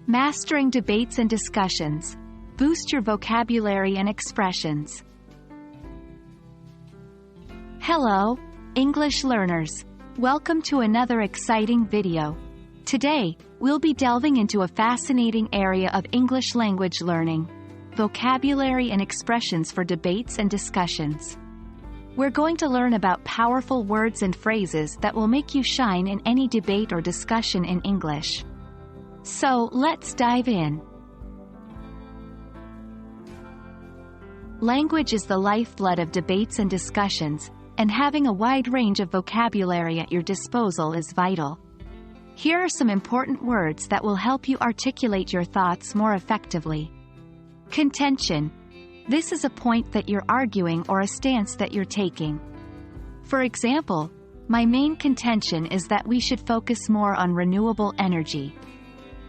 Mastering debates and discussions. Boost your vocabulary and expressions. Hello, English learners. Welcome to another exciting video. Today, we'll be delving into a fascinating area of English language learning: vocabulary and expressions for debates and discussions. We're going to learn about powerful words and phrases that will make you shine in any debate or discussion in English. So, let's dive in. Language is the lifeblood of debates and discussions, and having a wide range of vocabulary at your disposal is vital. Here are some important words that will help you articulate your thoughts more effectively. Contention. This is a point that you're arguing or a stance that you're taking. For example, my main contention is that we should focus more on renewable energy.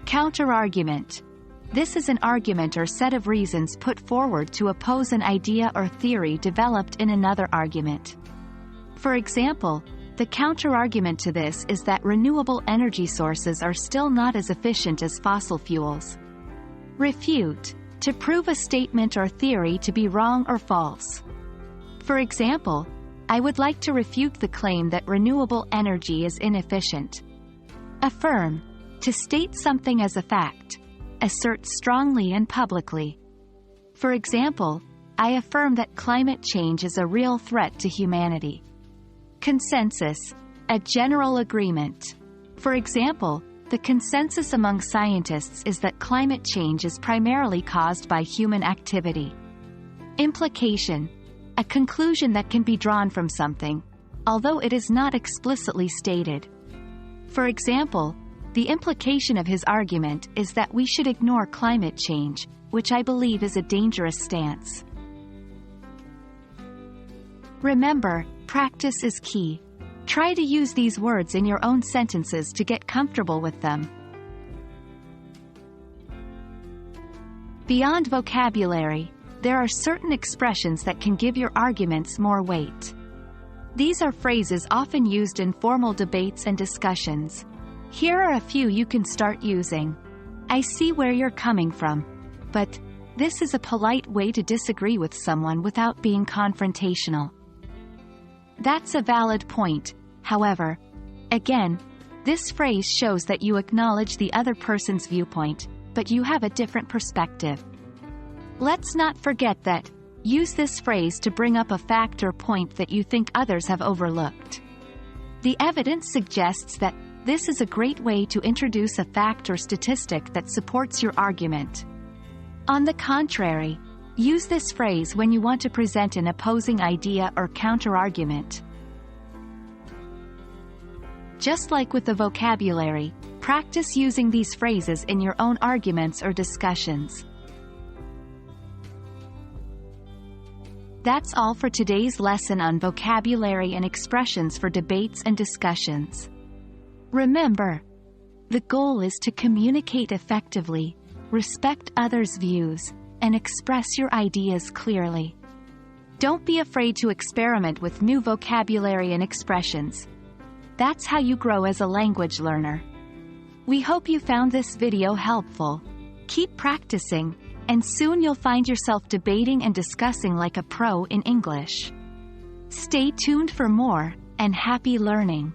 Counterargument. This is an argument or set of reasons put forward to oppose an idea or theory developed in another argument. For example, the counterargument to this is that renewable energy sources are still not as efficient as fossil fuels. Refute. To prove a statement or theory to be wrong or false. For example, I would like to refute the claim that renewable energy is inefficient. Affirm. To state something as a fact. Assert strongly and publicly. For example, I affirm that climate change is a real threat to humanity. Consensus. A general agreement. For example, the consensus among scientists is that climate change is primarily caused by human activity. Implication. A conclusion that can be drawn from something, although it is not explicitly stated. For example, the implication of his argument is that we should ignore climate change, which I believe is a dangerous stance. Remember, practice is key. Try to use these words in your own sentences to get comfortable with them. Beyond vocabulary, there are certain expressions that can give your arguments more weight. These are phrases often used in formal debates and discussions. Here are a few you can start using. I see where you're coming from, but this is a polite way to disagree with someone without being confrontational. That's a valid point. However, again, this phrase shows that you acknowledge the other person's viewpoint, but you have a different perspective. Let's not forget that. Use this phrase to bring up a fact or point that you think others have overlooked. The evidence suggests that this is a great way to introduce a fact or statistic that supports your argument. On the contrary, use this phrase when you want to present an opposing idea or counterargument. Just like with the vocabulary, practice using these phrases in your own arguments or discussions. That's all for today's lesson on vocabulary and expressions for debates and discussions. Remember, the goal is to communicate effectively, respect others' views, and express your ideas clearly. Don't be afraid to experiment with new vocabulary and expressions. That's how you grow as a language learner. We hope you found this video helpful. Keep practicing, and soon you'll find yourself debating and discussing like a pro in English. Stay tuned for more, and happy learning!